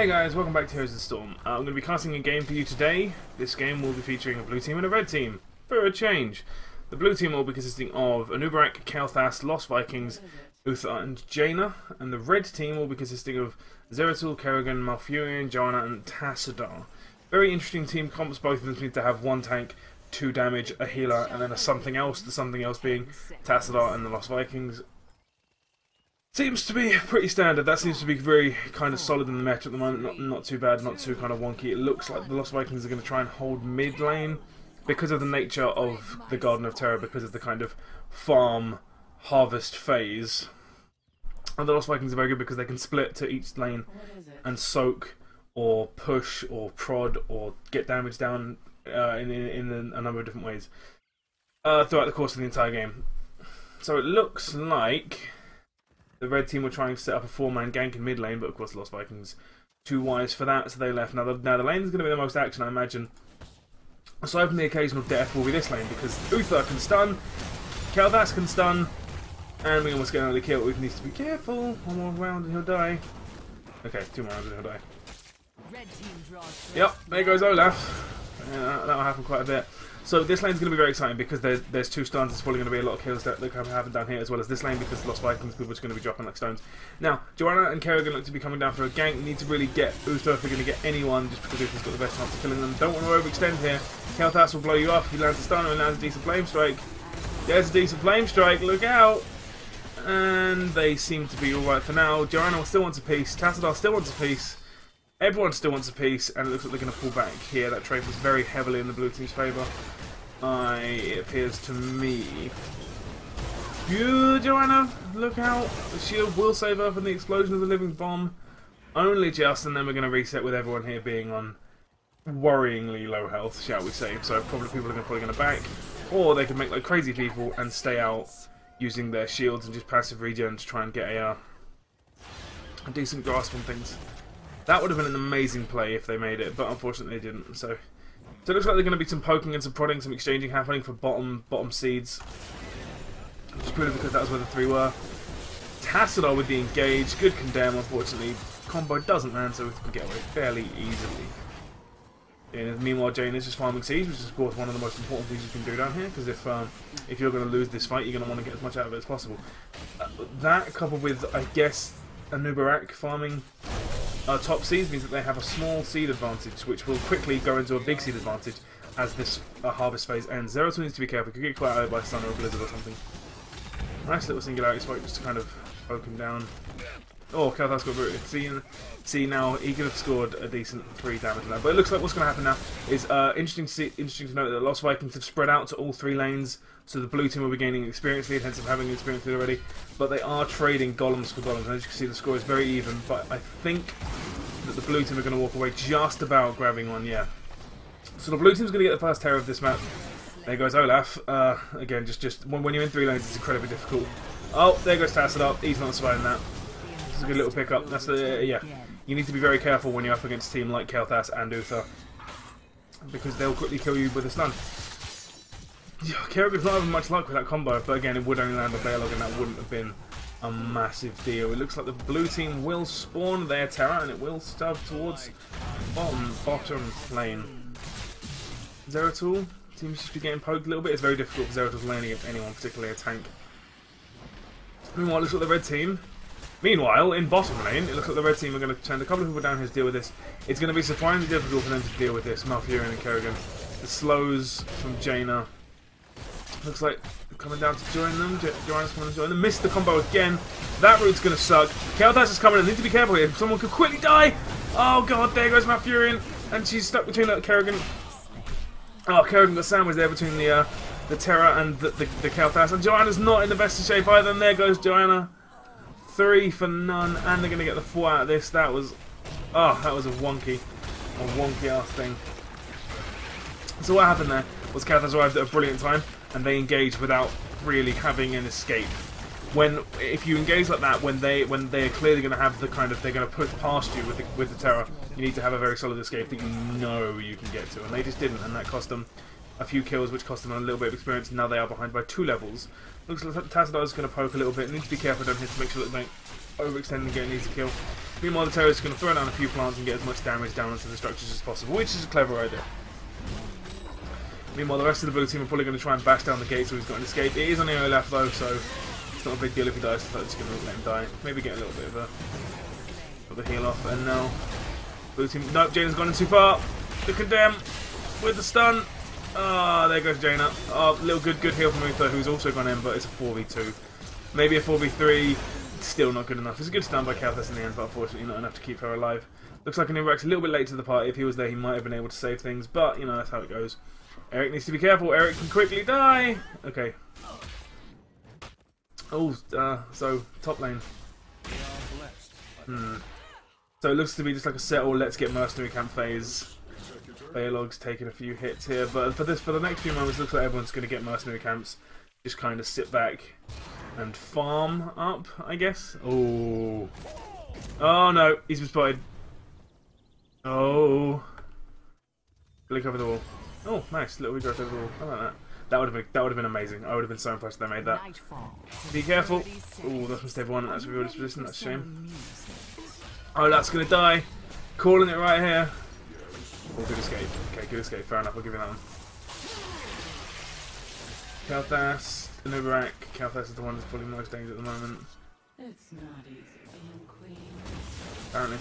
Hey guys, welcome back to Heroes of the Storm. I'm going to be casting a game for you today. This game will be featuring a blue team and a red team, for a change. The blue team will be consisting of Anubarak, Kael'thas, Lost Vikings, Uther and Jaina, and the red team will be consisting of Zeratul, Kerrigan, Malfurion, Joanna and Tassadar. Very interesting team comps. Both of them need to have one tank, 2 damage, a healer, and then a something else, the something else being Tassadar and the Lost Vikings. Seems to be pretty standard. That seems to be very kind of solid in the meta at the moment. Not too bad, not too kind of wonky. It looks like the Lost Vikings are going to try and hold mid lane because of the nature of the Garden of Terror, because of the kind of farm harvest phase. And the Lost Vikings are very good because they can split to each lane and soak or push or prod or get damage down in a number of different ways throughout the course of the entire game. So it looks like the red team were trying to set up a 4-man gank in mid lane, but of course the Lost Vikings too wise for that, so they left. Now the lane is going to be the most action, I imagine. Aside from the occasional death, will be this lane, because Uther can stun, Kael'thas can stun, and we almost get an early kill. Uther needs to be careful. 1 more round and he'll die. Okay, 2 more rounds and he'll die. Yep, there goes Olaf. Yeah, that'll happen quite a bit. So this lane's going to be very exciting because there's 2 stuns. There's probably going to be a lot of kills that happen down here, as well as this lane, because the Lost Vikings people are just going to be dropping like stones. Now, Joanna and Kerrigan look to be coming down for a gank. You need to really get Uther if you're going to get anyone, just because Uther's got the best chance of killing them. Don't want to overextend here. Kael'thas will blow you up. He lands a stun and lands a decent flame strike. There's a decent flame strike. Look out! And they seem to be alright for now. Joanna still wants a piece. Tassadar still wants a piece. Everyone still wants a piece, and it looks like they're going to pull back here. That trade was very heavily in the blue team's favour. It appears to me. You, Joanna, look out. The shield will save her from the explosion of the living bomb. Only just, and then we're going to reset with everyone here being on worryingly low health, shall we say. So probably people are probably going to back. Or they could make like crazy people and stay out using their shields and just passive regen to try and get a decent grasp on things. That would have been an amazing play if they made it, but unfortunately they didn't. So it looks like there's going to be some poking and some prodding, some exchanging happening for bottom seeds. Just purely because that was where the 3 were. Tassadar with the engage, good condemn. Unfortunately, combo doesn't land, so we can get away fairly easily. And meanwhile, Jane is just farming seeds, which is of course one of the most important things you can do down here. Because if you're going to lose this fight, you're going to want to get as much out of it as possible. That coupled with, I guess, Anubarak farming top seeds means that they have a small seed advantage, which will quickly go into a big seed advantage as this harvest phase ends. Zeratul needs to be careful. Could get quite out by a stun or a blizzard or something. Nice little singularity spike just to kind of poke him down. Oh, Kael'thas got rooted. See now he could have scored a decent 3 damage on that. But it looks like what's going to happen now is interesting to note that the Lost Vikings have spread out to all 3 lanes. So the blue team will be gaining experience lead, hence of having experience lead already. But they are trading golems for golems. And as you can see, the score is very even. But I think that the blue team are going to walk away just about grabbing one, yeah. So the blue team's going to get the first terror of this map. There goes Olaf. Again, just when you're in 3 lanes, it's incredibly difficult. Oh, there goes Tassadar. He's not surviving that. This is a good little pickup. That's the yeah. You need to be very careful when you're up against a team like Kael'thas and Uther, because they'll quickly kill you with a stun. Kerrigan's not having much luck with that combo, but again, it would only land a Baylog, and that wouldn't have been a massive deal. It looks like the blue team will spawn their Terror, and it will stub towards bottom lane. Zeratul seems to be getting poked a little bit. It's very difficult for Zeratul's lane against anyone, particularly a tank. Meanwhile, it looks like the red team. Meanwhile, in bottom lane, it looks like the red team are going to send a couple of people down here to deal with this. It's going to be surprisingly difficult for them to deal with this. Malfurion and Kerrigan. The slows from Jaina. Looks like coming down to join them. Joanna's coming to join them. Missed the combo again. That route's going to suck. Kael'thas is coming in. Need to be careful here. Someone could quickly die. Oh god, there goes Malfurion. And she's stuck between Kerrigan. Oh, Kerrigan got sandwiched there between the Terror and the Kael'thas. And Joanna's not in the best of shape either. And there goes Joanna. 3 for none. And they're going to get the 4 out of this. That was... Oh, that was a wonky ass thing. So what happened there was Kael'thas arrived at a brilliant time, and they engaged without really having an escape. If you engage like that, when they're clearly going to have the kind of, they're going to push past you with the Terror, you need to have a very solid escape that you know you can get to, and they just didn't, and that cost them a few kills, which cost them a little bit of experience. And now they are behind by 2 levels. Looks like Tassadar is going to poke a little bit. Need to be careful down here to make sure that they don't overextend and get an easy kill. Meanwhile, the terrorist is going to throw down a few plants and get as much damage down onto the structures as possible, which is a clever idea. Meanwhile, the rest of the blue team are probably going to try and bash down the gate so he's got an escape. It is on the Olaf though, so it's not a big deal if he dies. So it's going to let him die. Maybe get a little bit of a heal off. And now, blue team. Nope, Jaina's gone in too far. The condemn with the stun. Ah, there goes Jaina. Oh, little good heal from Uther, who's also gone in, but it's a 4v2. Maybe a 4v3. Still not good enough. It's a good stun by Kalthus in the end, but unfortunately not enough to keep her alive. Looks like Anubarak's a little bit late to the party. If he was there, he might have been able to save things, but you know that's how it goes. Eric needs to be careful. Eric can quickly die. Okay. Oh, so top lane. So it looks to be just like a settle. Let's get mercenary camp phase. Balog's taking a few hits here, but for the next few moments, looks like everyone's going to get mercenary camps. Just kind of sit back and farm up, I guess. Oh. Oh no, he's been spotted. Oh. Blink over the wall. Oh, nice. Little regrowth over the wall. I like that. That would have been amazing. I would have been so impressed if they made that. Be careful. Oh, that's mistake one. That's revealed position. That's a shame. Oh, that's gonna die. Calling it right here. Oh, good escape. Okay, good escape. Fair enough. I'll give you that one. Kalthas, Anubarak. Kalthas is the one that's pulling most danger at the moment. It's not easy being queen. Apparently.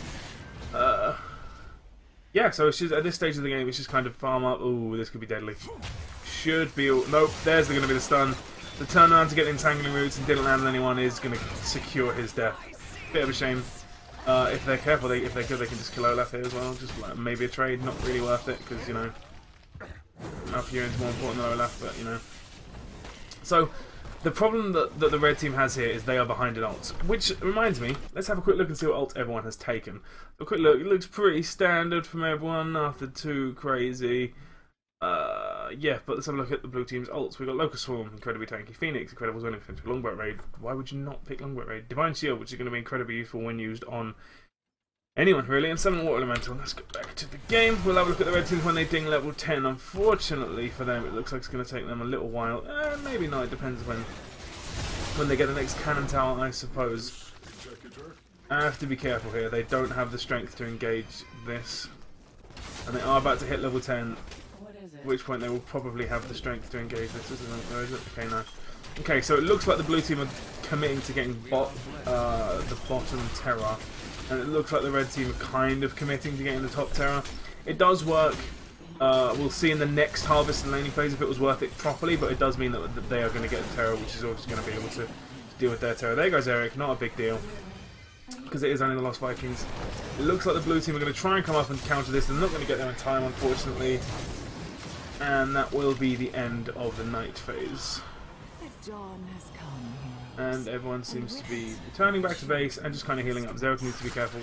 Yeah, so it's just, at this stage of the game, it's just kind of farm up. Ooh, this could be deadly. Should be all... Nope, there's going to be the stun. The turnaround to get the entangling roots and didn't land on anyone is going to secure his death. Bit of a shame. If they're careful, if they could, they can just kill Olaf here as well. Just like maybe a trade, not really worth it, because, you know, Alpha-Union's more important than Olaf, but, you know. So, the problem that the red team has here is they are behind an ult. Which reminds me, let's have a quick look and see what ult everyone has taken. A quick look, it looks pretty standard from everyone, nothing too crazy. Yeah, but let's have a look at the blue team's ults. We've got Locust Swarm, incredibly tanky. Phoenix, incredible zoning potential. Longboat Raid, why would you not pick Longboat Raid? Divine Shield, which is going to be incredibly useful when used on anyone, really. And Summon Water Elemental. Let's go back to the game. We'll have a look at the red teams when they ding level 10. Unfortunately for them, it looks like it's going to take them a little while. Maybe not, it depends when they get the next cannon tower, I suppose. I have to be careful here. They don't have the strength to engage this. And they are about to hit level 10. At which point they will probably have the strength to engage this, isn't it? Or is it? Okay, no. Okay, so it looks like the blue team are committing to getting the bottom terror. And it looks like the red team are kind of committing to getting the top terror. It does work. We'll see in the next harvest and laning phase if it was worth it properly, but it does mean that they are going to get the terror, which is obviously going to be able to deal with their terror. There goes Eric, not a big deal, because it is only the Lost Vikings. It looks like the blue team are going to try and come up and counter this. They're not going to get there in time, unfortunately. And that will be the end of the night phase. And everyone seems to be returning back to base and just kind of healing up. Xerath needs to be careful.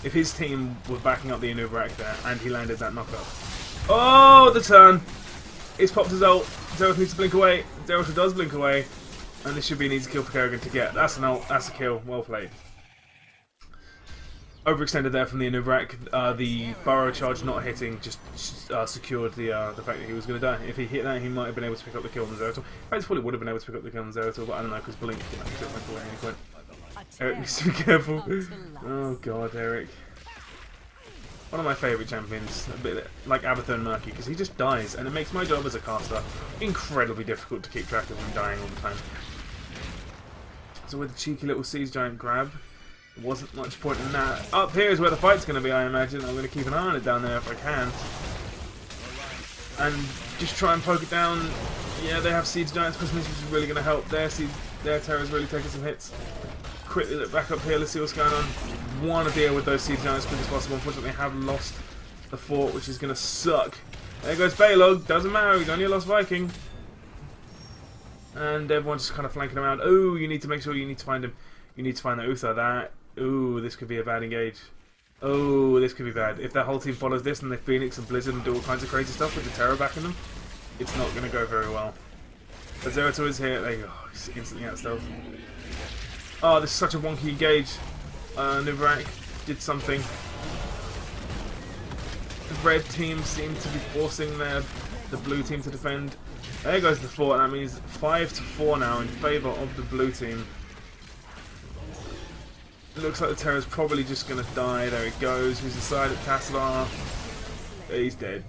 If his team were backing up the Anubarak there and he landed that knockup. Oh, the turn! He's popped his ult. Xerath needs to blink away. Xerath does blink away. And this should be an easy kill for Kerrigan to get. That's an ult. That's a kill. Well played. Overextended there from the Anubarak. The burrow charge not hitting just secured the fact that he was going to die. If he hit that, he might have been able to pick up the kill on Zeratul. In fact, he probably would have been able to pick up the kill on Zeratul, but I don't know, because Blink went away at any point. Eric needs to be careful. Oh god, Eric. One of my favourite champions, a bit like Abathur and Murky, because he just dies, and it makes my job as a caster incredibly difficult to keep track of him dying all the time. So with the cheeky little Siege Giant grab, there wasn't much point in that. Up here is where the fight's going to be, I imagine. I'm going to keep an eye on it down there if I can. And just try and poke it down. Yeah, they have Siege Giants, which is really going to help. Their terror's really taking some hits. Quickly look back up here, let's see what's going on. Want to deal with those Siege Giants as quick as possible. Unfortunately, they have lost the fort, which is going to suck. There goes Balog. Doesn't matter, he's only a Lost Viking. And everyone's just kind of flanking around. Oh, you need to make sure you need to find him. You need to find the Uther. That. Ooh, this could be a bad engage. Oh, this could be bad. If their whole team follows this and they Phoenix and Blizzard and do all kinds of crazy stuff with the terror backing them, it's not going to go very well. But Zeratul is here. There you go. He's instantly out stealth. Oh, this is such a wonky engage. Anubarak did something. The red team seem to be forcing the blue team to defend. There goes the fort. That means 5-4 now in favour of the blue team. Looks like the Terror's probably just going to die. There he goes. Who's inside at Tassadar? He's dead.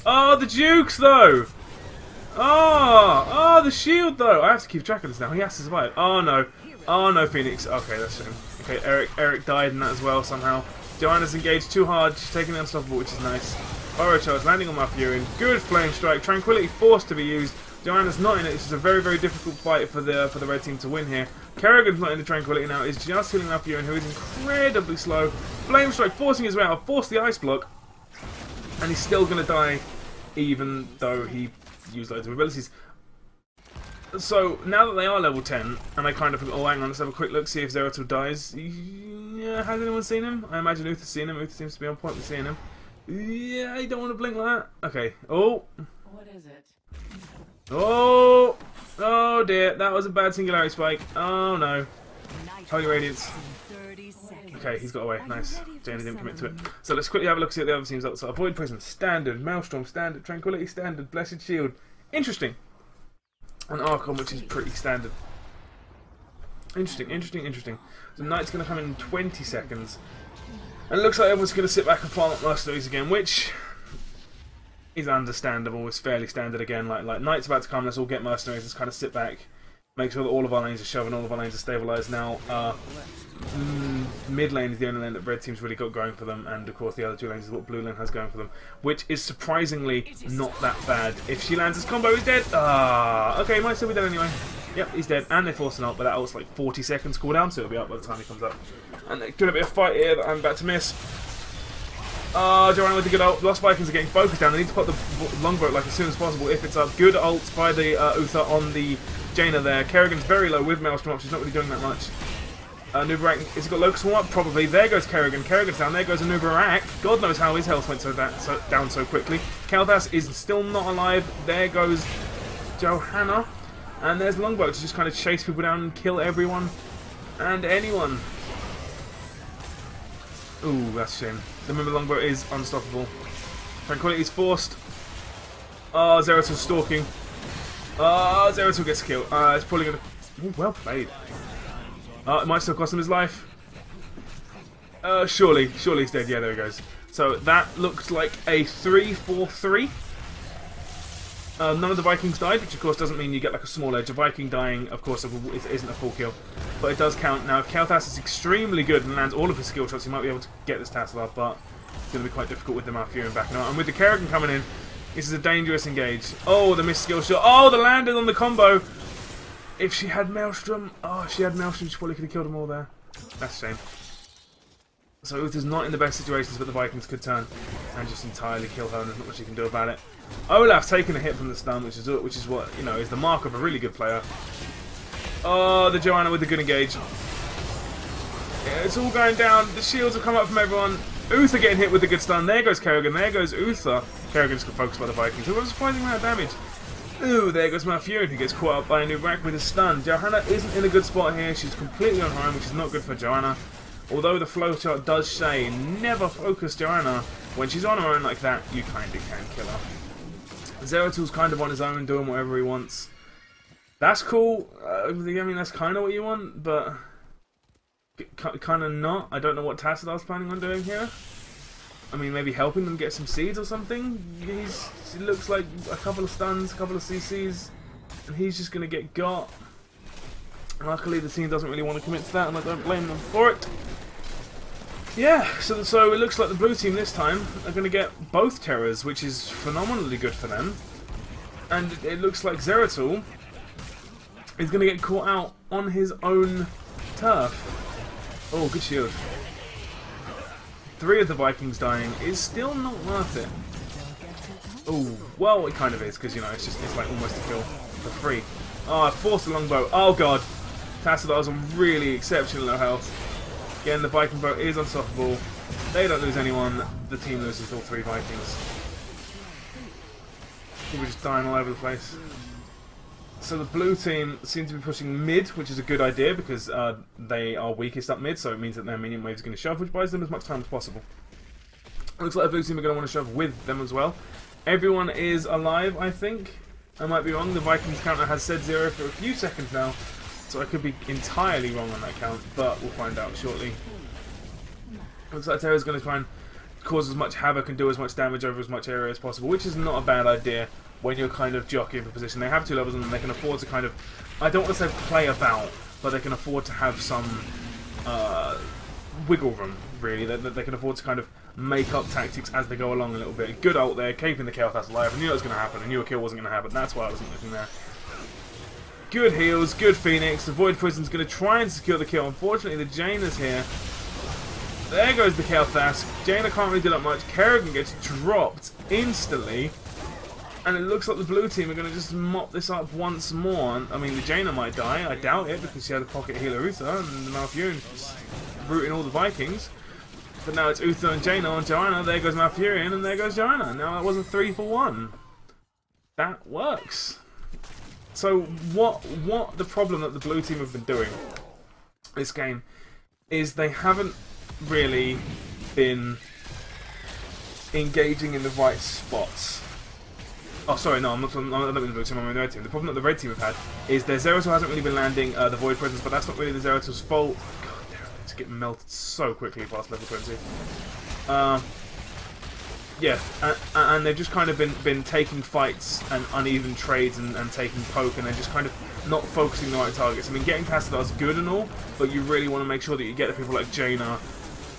Oh, the Dukes, though! Oh, the shield, though! I have to keep track of this now. He has to survive. Oh, no. Oh, no, Phoenix. Okay, that's him. Okay, Eric died in that as well, somehow. Joanna's engaged too hard. She's taking the Unstoppable, which is nice. Burrow Charge landing on Malfurion. Good Flame Strike. Tranquility forced to be used. Joanna's not in it. This is a very, very difficult fight for the red team to win here. Kerrigan's not in the Tranquility now. He's just hitting Malfurion, who is incredibly slow. Flame Strike forcing his way out. Forced the Ice Block. And he's still going to die, even though he used loads of abilities. So, now that they are level 10, and I kind of think, oh, hang on, let's have a quick look, see if Zeratul dies. Yeah, has anyone seen him? I imagine Uther's seen him. Uther seems to be on point with seeing him. Yeah, you don't want to blink like that. Okay. Oh. What is it? Oh. Oh, dear. That was a bad Singularity Spike. Oh, no. Holy Radiance. Okay, he's got away. Nice. Jamie didn't commit to it. So let's quickly have a look, see what the other teams are. So Avoid Prison, Standard. Maelstrom, Standard. Tranquility, Standard. Blessed Shield. Interesting. And Archon, which is pretty standard. Interesting. So Knight's going to come in 20 seconds. And it looks like everyone's going to sit back and farm up mercenaries again, which is understandable. It's fairly standard again. Like Knight's about to come, let's all get mercenaries. Let's kind of sit back. Make sure that all of our lanes are shoving, all of our lanes are stabilised now. Mid lane is the only lane that red team's really got going for them, and of course the other two lanes is what blue lane has going for them, which is surprisingly not that bad. If she lands this combo, he's dead. Okay, he might still be dead anyway. Yep, he's dead, and they force an ult, but that ult's like 40 seconds cooldown, so it'll be up by the time he comes up. And they're doing a bit of fight here that I'm about to miss. Joanna with the good ult. Lost Vikings are getting focused down. They need to put the longboat like as soon as possible if it's up. Good ult by the Uther on the Jaina there. Kerrigan's very low with Maelstrom up. She's not really doing that much. Nubarak, has he got Locust Swarm up? Probably. There goes Kerrigan. Kerrigan's down. There goes a Nubarak. God knows how his health went down so quickly. Kalthas is still not alive. There goes Johanna. And there's the longboat to just kind of chase people down and kill everyone and anyone. Ooh, that's a shame. Remember, the longboat is unstoppable. Tranquility is forced. Zeratul's stalking. Zeratul gets killed. It's probably going to... Ooh, well played. It might still cost him his life. Surely he's dead. Yeah, there he goes. So that looked like a 3-4-3. None of the Vikings died, which of course doesn't mean you get like a small edge. A Viking dying, of course, isn't a full kill, but it does count. Now, if Kalthas is extremely good and lands all of his skill shots, he might be able to get this Tassadar, but it's going to be quite difficult with the Malfurion backing out. And with the Kerrigan coming in, this is a dangerous engage. Oh, the missed skill shot. Oh, the landed on the combo. If she had Maelstrom, she probably could have killed them all there. That's a shame. So Uther's not in the best situations, but the Vikings could turn and just entirely kill her, and there's not much you can do about it. Olaf's taking a hit from the stun, which is what, you know, is the mark of a really good player. Oh, the Joanna with the good engage. Yeah, it's all going down. The shields have come up from everyone. Uther getting hit with the good stun. There goes Kerrigan. There goes Uther. Kerrigan's got focused by the Vikings. Who got a surprising amount of damage. Ooh, there goes Malfurion, who gets caught up by a new rack with a stun. Johanna isn't in a good spot here. She's completely on her own, which is not good for Joanna. Although the flowchart does say, never focus Joanna. When she's on her own like that, you kind of can kill her. Zeratul's kind of on his own, doing whatever he wants. That's cool. I mean, that's kind of what you want, but kind of not. I don't know what Tassadar's planning on doing here. I mean, maybe helping them get some seeds or something. It looks like a couple of stuns, a couple of CCs, and he's just going to get got. Luckily, the team doesn't really want to commit to that, and I don't blame them for it. Yeah, so it looks like the blue team this time are going to get both Terrors, which is phenomenally good for them. And it looks like Zeratul is going to get caught out on his own turf. Oh, good shield. 3 of the Vikings dying is still not worth it. Oh, well, it kind of is, because, you know, it's like almost a kill for free. Oh, I forced the longbow. Oh, God. Tassadar's on really exceptionally low health. Again, the Viking boat is unstoppable. They don't lose anyone. The team loses all 3 Vikings. People just dying all over the place. So the blue team seem to be pushing mid, which is a good idea because they are weakest up mid, so it means that their minion wave is going to shove, which buys them as much time as possible. Looks like the blue team are going to want to shove with them as well. Everyone is alive, I think. I might be wrong. The Vikings counter has said 0 for a few seconds now. So I could be entirely wrong on that count, but we'll find out shortly. Looks like Terra's going to try and cause as much havoc and do as much damage over as much area as possible, which is not a bad idea when you're kind of jockeying for position. They have 2 levels and they can afford to kind of, I don't want to say play about, but they can afford to have some wiggle room, really. They can afford to kind of make up tactics as they go along a little bit. Good ult there, keeping the Chaos alive. I knew it was going to happen. I knew a kill wasn't going to happen. That's why I wasn't looking there. Good heals, good Phoenix. The Void Prison's going to try and secure the kill. Unfortunately, the Jaina's here. There goes the Kael'thas. Jaina can't really do that much. Kerrigan gets dropped instantly. And it looks like the blue team are going to just mop this up once more. I mean, the Jaina might die. I doubt it, because she had a pocket healer Uther, and now Malfurion's rooting all the Vikings. But now it's Uther and Jaina on Joanna. There goes Malfurion, and there goes Joanna. Now that was a 3 for 1. That works. So what the problem that the blue team have been doing this game is they haven't really been engaging in the right spots. Oh, sorry, no, I don't mean the blue team, I mean the red team. The problem that the red team have had is their Zeratul hasn't really been landing the Void Presence, but that's not really the Zeratul's fault. God damn it, it's getting melted so quickly past level 20. Yeah, and they've just kind of been taking fights and uneven trades and taking poke, and they're just kind of not focusing the right targets. I mean, getting past that's good and all, but you really want to make sure that you get the people like Jaina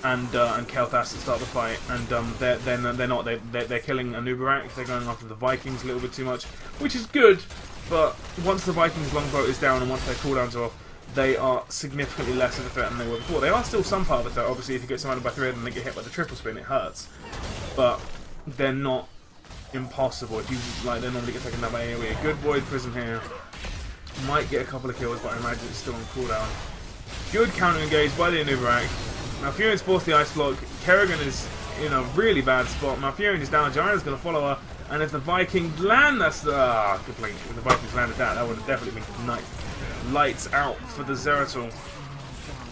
and Kael'thas to start the fight, and they're not. They're killing Anubarak. They're going after the Vikings a little bit too much, which is good. But once the Vikings' longbow is down and once their cooldowns are off, they are significantly less of a threat than they were before. They are still some part of the threat. Obviously, if you get surrounded by 3 of them, they get hit by the triple spin. It hurts, but they're not impossible. If you like, they normally get taken down by AoE. Good Void Prison here. Might get a couple of kills, but I imagine it's still on cooldown. Good counter engage by the Anubarak. Malfurion's forced the ice block. Kerrigan is in a really bad spot. Malfurion is down. Joanna's going to follow her. And if the Vikings land, that's good blink. If the Vikings landed that would have definitely been nice. Lights out for the Zeratul.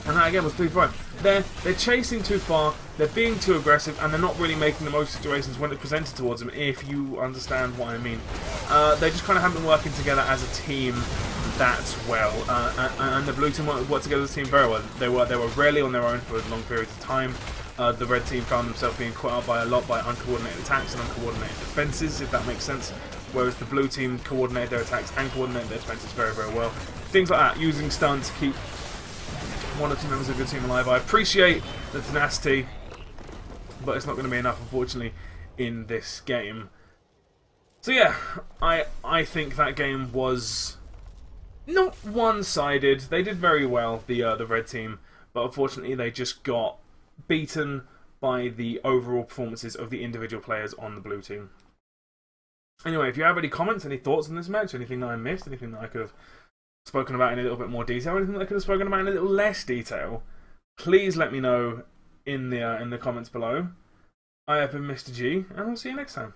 And that again was 3-5. They're chasing too far, they're being too aggressive, and they're not really making the most situations when it's presented towards them, if you understand what I mean. They just kind of haven't been working together as a team that well. And the blue team worked together as a team very well. They were rarely on their own for long periods of time. The red team found themselves being caught out by a lot by uncoordinated attacks and uncoordinated defences, if that makes sense. Whereas the blue team coordinated their attacks and coordinated their defences very, very well. Things like that, using stun to keep 1 or 2 members of your team alive. I appreciate the tenacity, but it's not going to be enough, unfortunately, in this game. So yeah, I think that game was not one-sided. They did very well, the red team, but unfortunately they just got beaten by the overall performances of the individual players on the blue team. Anyway, if you have any comments, any thoughts on this match, anything that I missed, anything that I could have spoken about in a little bit more detail, anything that I could have spoken about in a little less detail, please let me know in the comments below. I have been Mr. G, and I'll see you next time.